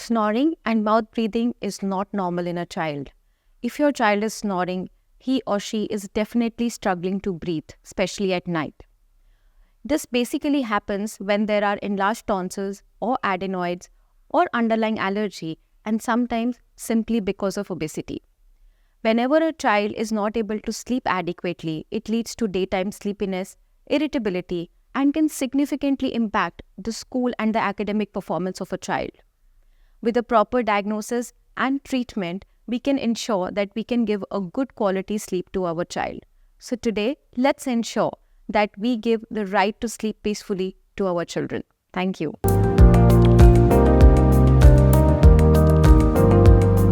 Snoring and mouth breathing is not normal in a child. If your child is snoring, he or she is definitely struggling to breathe, especially at night. This basically happens when there are enlarged tonsils or adenoids or underlying allergy, and sometimes simply because of obesity. Whenever a child is not able to sleep adequately, it leads to daytime sleepiness, irritability, and can significantly impact the school and the academic performance of a child. With a proper diagnosis and treatment, we can ensure that we can give a good quality sleep to our child. So today, let's ensure that we give the right to sleep peacefully to our children. Thank you.